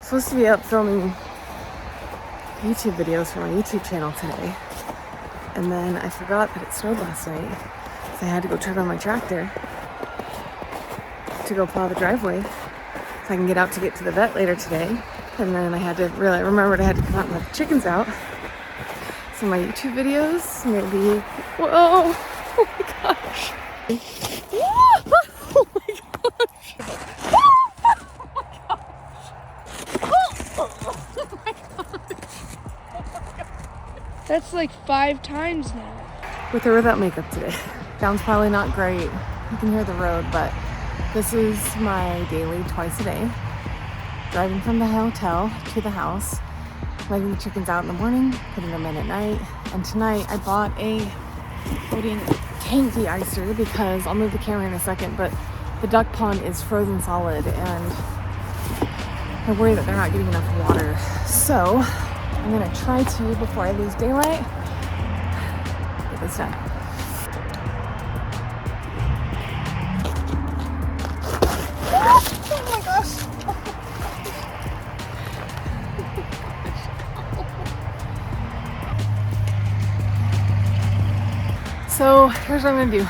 Supposed to be up filming YouTube videos for my YouTube channel today, and then I forgot that it snowed last night, so I had to go turn on my tractor to go plow the driveway so I can get out to get to the vet later today. And then I had to remembered I had to come out and let the chickens out. So my YouTube videos maybe, whoa, oh my gosh. Oh my gosh. Oh my gosh. That's like 5 times now. With or without makeup today. Sounds probably not great. You can hear the road, but this is my daily twice a day. Driving from the hotel to the house, letting the chickens out in the morning, putting them in at night. And tonight I bought a floating tank de-icer because I'll move the camera in a second, but the duck pond is frozen solid and I worry that they're not getting enough water. So I'm gonna try to, before I lose daylight, get this done. Oh my gosh. So here's what I'm gonna do.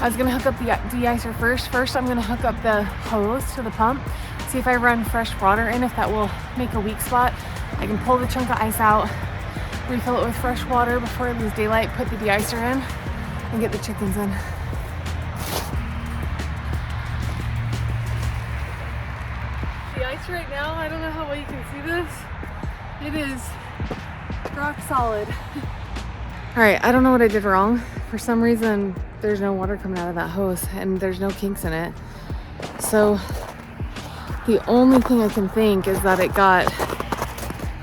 I was gonna hook up the de-icer first. First, I'm gonna hook up the hose to the pump, see if I run fresh water in, if that will make a weak spot. I can pull the chunk of ice out, refill it with fresh water before I lose daylight, put the de-icer in, and get the chickens in. The ice right now, I don't know how well you can see this. It is rock solid. All right, I don't know what I did wrong. For some reason, there's no water coming out of that hose and there's no kinks in it. So the only thing I can think is that it got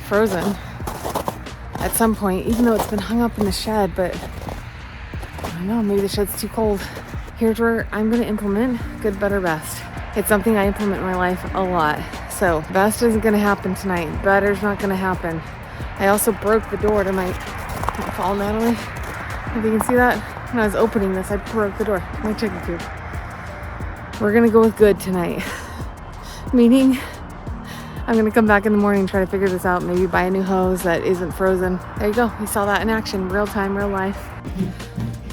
frozen at some point, even though it's been hung up in the shed, but I don't know, maybe the shed's too cold. Here's where I'm gonna implement good, better, best. It's something I implement in my life a lot. So best isn't gonna happen tonight. Better's not gonna happen. I also broke the door to my fall, Natalie. If you can see that, when I was opening this, I broke the door to my chicken coop. We're gonna go with good tonight. Meaning, I'm gonna come back in the morning and try to figure this out. Maybe buy a new hose that isn't frozen. There you go. You saw that in action, real time, real life.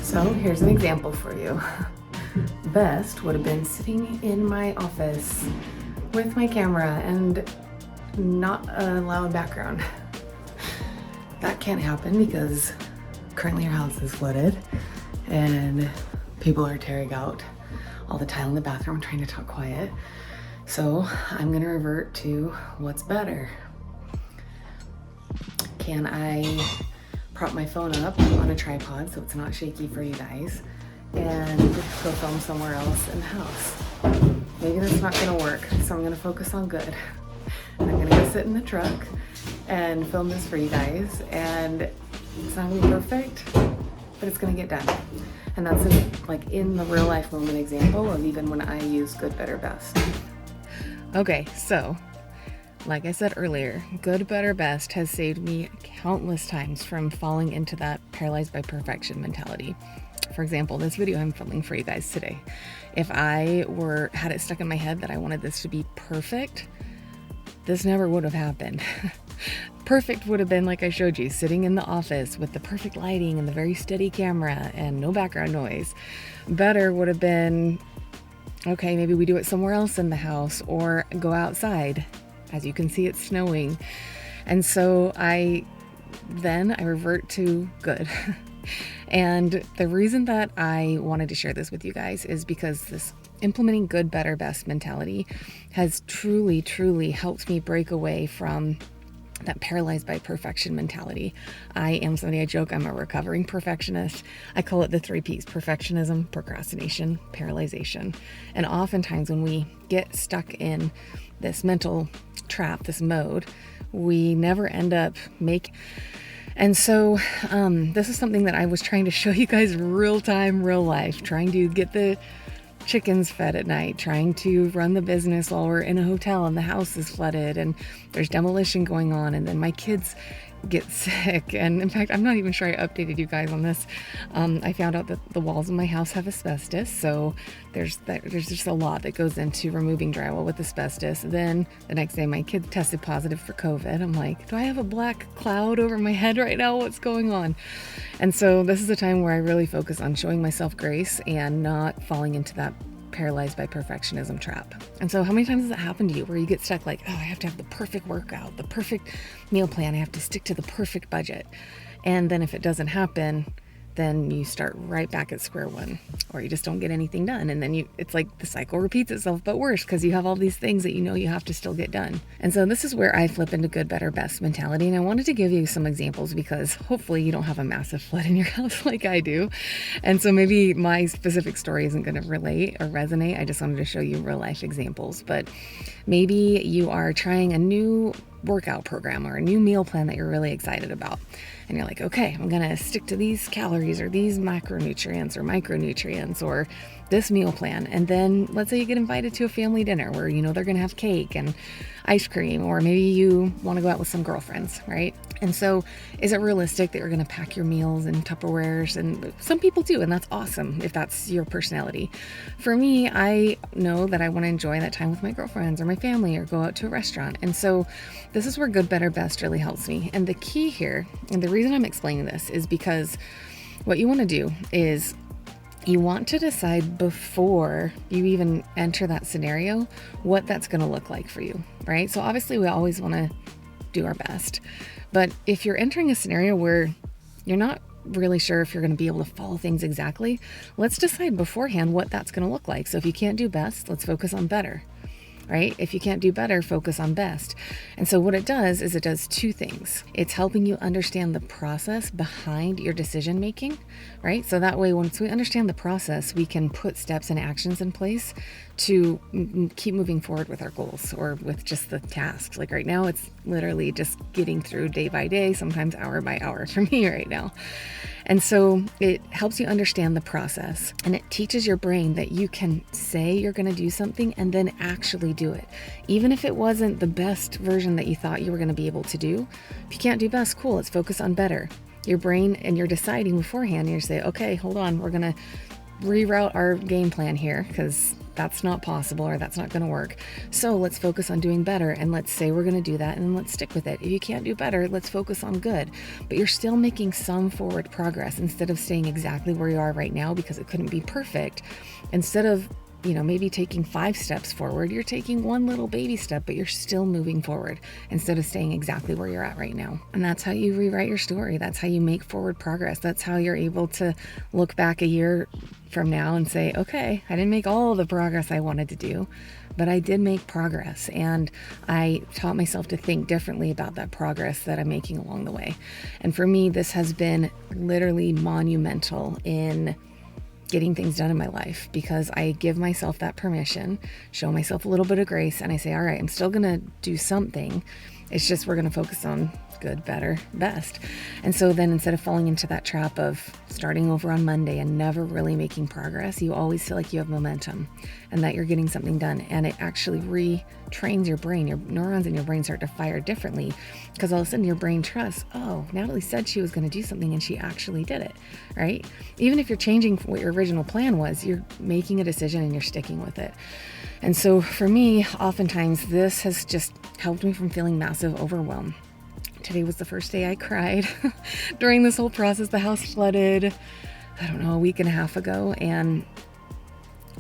So here's an example for you. Best would have been sitting in my office with my camera and not a loud background. That can't happen because currently our house is flooded and people are tearing out all the tile in the bathroom trying to talk quiet. So I'm gonna revert to what's better. Can I prop my phone up on a tripod so it's not shaky for you guys and go film somewhere else in the house? Maybe that's not gonna work, so I'm gonna focus on good. I'm gonna go sit in the truck and film this for you guys, and it's not gonna be perfect, but it's gonna get done. And that's like in the real life moment example of even when I use good, better, best. Okay, so like I said earlier, good, better, best has saved me countless times from falling into that paralyzed by perfection mentality. For example, this video I'm filming for you guys today, if I had it stuck in my head that I wanted this to be perfect, this never would have happened. Perfect would have been like I showed you, sitting in the office with the perfect lighting and the very steady camera and no background noise. Better would have been, okay, maybe we do it somewhere else in the house or go outside. As you can see, it's snowing. And so I revert to good. And the reason that I wanted to share this with you guys is because this implementing good, better, best mentality has truly, truly helped me break away from that paralyzed by perfection mentality. I am somebody, I joke, I'm a recovering perfectionist. I call it the 3 Ps: perfectionism, procrastination, paralyzation. And oftentimes when we get stuck in this mental trap, this mode, we never end up And so this is something that I was trying to show you guys real time, real life, trying to get the chickens fed at night, trying to run the business while we're in a hotel and the house is flooded and there's demolition going on, and then my kids get sick. And in fact, I'm not even sure I updated you guys on this. I found out that the walls in my house have asbestos, so there's just a lot that goes into removing drywall with asbestos. Then the next day my kid tested positive for COVID. I'm like, do I have a black cloud over my head right now? What's going on? And so this is a time where I really focus on showing myself grace and not falling into that paralyzed by perfectionism trap. And so how many times has it happened to you where you get stuck like, oh, I have to have the perfect workout, the perfect meal plan, I have to stick to the perfect budget. And then if it doesn't happen, then you start right back at square one, or you just don't get anything done. And then it's like the cycle repeats itself, but worse, because you have all these things that you know you have to still get done. And so this is where I flip into good, better, best mentality. And I wanted to give you some examples because hopefully you don't have a massive flood in your house like I do. And so maybe my specific story isn't going to relate or resonate. I just wanted to show you real life examples. But maybe you are trying a new workout program or a new meal plan that you're really excited about. And you're like, okay, I'm going to stick to these calories or these macronutrients or micronutrients or this meal plan. And then let's say you get invited to a family dinner where you know they're going to have cake and ice cream, or maybe you want to go out with some girlfriends, right? And so is it realistic that you're going to pack your meals in Tupperwares? And some people do, and that's awesome if that's your personality. For me, I know that I want to enjoy that time with my girlfriends or my family or go out to a restaurant. And so this is where good, better, best really helps me. And the key here, and the reason I'm explaining this is because what you want to do is you want to decide before you even enter that scenario what that's going to look like for you, right? So obviously we always want to do our best, but if you're entering a scenario where you're not really sure if you're going to be able to follow things exactly, let's decide beforehand what that's going to look like. So if you can't do best, let's focus on better. Right? If you can't do better, focus on best. And so what it does is it does two things. It's helping you understand the process behind your decision making, right? So that way, once we understand the process, we can put steps and actions in place to keep moving forward with our goals or with just the tasks. Like right now, it's literally just getting through day by day, sometimes hour by hour for me right now. And so it helps you understand the process, and it teaches your brain that you can say you're going to do something and then actually do it. Even if it wasn't the best version that you thought you were going to be able to do, if you can't do best, cool, let's focus on better. Your brain, and you're deciding beforehand, you say, okay, hold on, we're going to reroute our game plan here because that's not possible or that's not going to work. So let's focus on doing better, and let's say we're going to do that, and then let's stick with it. If you can't do better, let's focus on good. But you're still making some forward progress instead of staying exactly where you are right now because it couldn't be perfect. Instead of maybe taking 5 steps forward, you're taking one little baby step, but you're still moving forward instead of staying exactly where you're at right now. And that's how you rewrite your story. That's how you make forward progress. That's how you're able to look back a year from now and say, okay, I didn't make all the progress I wanted to do, but I did make progress. And I taught myself to think differently about that progress that I'm making along the way. And for me, this has been literally monumental in getting things done in my life, because I give myself that permission, show myself a little bit of grace, and I say, all right, I'm still going to do something. It's just we're going to focus on good, better, best. And so then instead of falling into that trap of starting over on Monday and never really making progress, you always feel like you have momentum and that you're getting something done. And it actually retrains your brain. Your neurons in your brain start to fire differently because all of a sudden your brain trusts, oh, Natalie said she was going to do something and she actually did it, right? Even if you're changing what your original plan was, you're making a decision and you're sticking with it. And so for me, oftentimes this has just helped me from feeling massive overwhelm. Today was the first day I cried during this whole process. The house flooded, a week and a half ago, and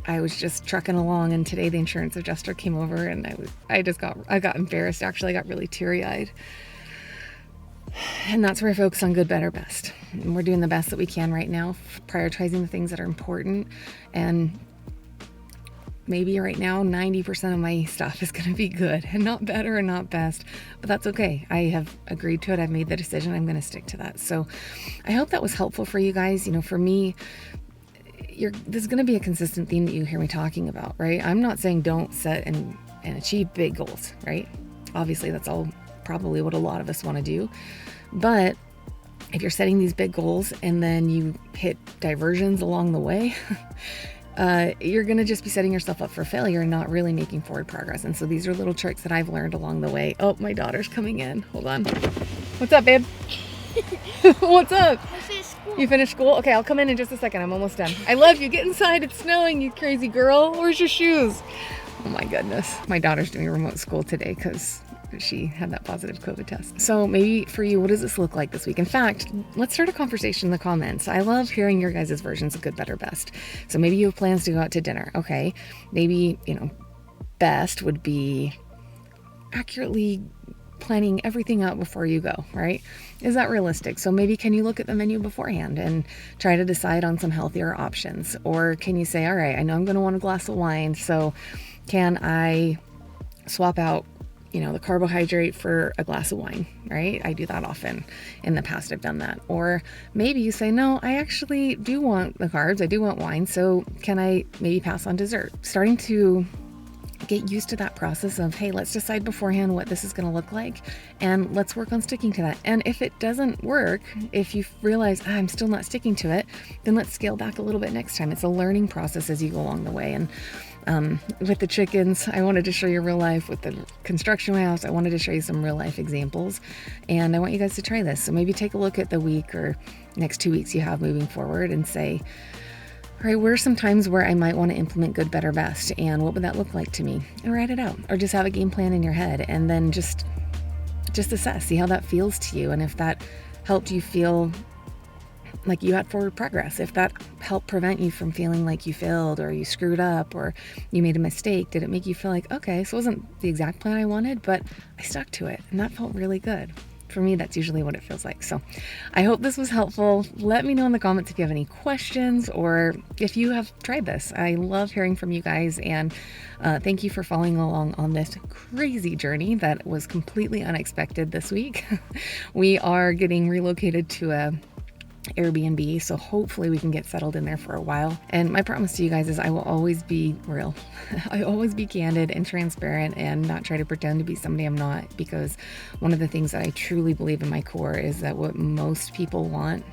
I was just trucking along, and today the insurance adjuster came over, and I got embarrassed. Actually, I got really teary-eyed. And that's where I focus on good, better, best. And we're doing the best that we can right now, prioritizing the things that are important. And maybe right now 90% of my stuff is going to be good and not better and not best, but that's okay. I have agreed to it. I've made the decision. I'm going to stick to that. So I hope that was helpful for you guys. For me, there's going to be a consistent theme that you hear me talking about, right? I'm not saying don't set and achieve big goals, right? Obviously that's all probably what a lot of us want to do. But if you're setting these big goals and then you hit diversions along the way, you're going to just be setting yourself up for failure and not really making forward progress. And so these are little tricks that I've learned along the way. Oh, my daughter's coming in. Hold on. What's up, babe? What's up? I finished school. You finished school? Okay, I'll come in just a second. I'm almost done. I love you. Get inside. It's snowing, you crazy girl. Where's your shoes? Oh my goodness. My daughter's doing remote school today because she had that positive COVID test. So maybe for you, what does this look like this week? In fact, let's start a conversation in the comments. I love hearing your guys' versions of good, better, best. So maybe you have plans to go out to dinner. Okay. Maybe, best would be accurately planning everything out before you go, right? Is that realistic? So maybe can you look at the menu beforehand and try to decide on some healthier options? Or can you say, all right, I know I'm going to want a glass of wine, so can I swap out, the carbohydrate for a glass of wine, right? I do that often. In the past, I've done that. Or maybe you say, no, I actually do want the carbs. I do want wine. So can I maybe pass on dessert? Starting to get used to that process of, hey, let's decide beforehand what this is going to look like and let's work on sticking to that. And if it doesn't work, if you realize I'm still not sticking to it, then let's scale back a little bit next time. It's a learning process as you go along the way. And with the chickens, I wanted to show you real life. With the construction house, I wanted to show you some real life examples, and I want you guys to try this. So maybe take a look at the week or next 2 weeks you have moving forward and say, all right, where are some times where I might want to implement good, better, best, and what would that look like to me? And write it out, or just have a game plan in your head, and then just assess, see how that feels to you, and if that helped you feel like you had forward progress, if that helped prevent you from feeling like you failed or you screwed up or you made a mistake, did it make you feel like, okay, so it wasn't the exact plan I wanted, but I stuck to it, and that felt really good. For me, that's usually what it feels like. So I hope this was helpful. Let me know in the comments if you have any questions or if you have tried this. I love hearing from you guys, and thank you for following along on this crazy journey that was completely unexpected this week. We are getting relocated to a Airbnb, so hopefully we can get settled in there for a while. And my promise to you guys is I will always be real. I always be candid and transparent and not try to pretend to be somebody I'm not, because one of the things that I truly believe in my core is that what most people want,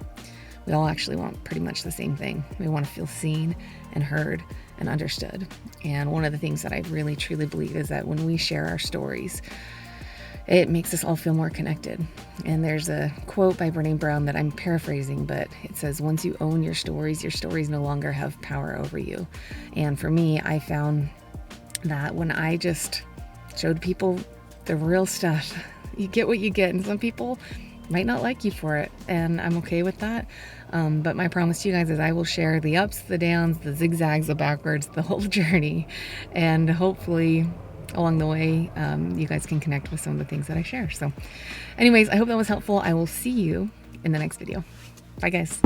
we all actually want pretty much the same thing. We want to feel seen and heard and understood. And one of the things that I really truly believe is that when we share our stories, it makes us all feel more connected. And there's a quote by Brené Brown that I'm paraphrasing, but it says, once you own your stories no longer have power over you. And for me, I found that when I just showed people the real stuff, you get what you get. And some people might not like you for it, and I'm okay with that. But my promise to you guys is I will share the ups, the downs, the zigzags, the backwards, the whole journey. And hopefully along the way, you guys can connect with some of the things that I share. So anyways, I hope that was helpful. I will see you in the next video. Bye guys.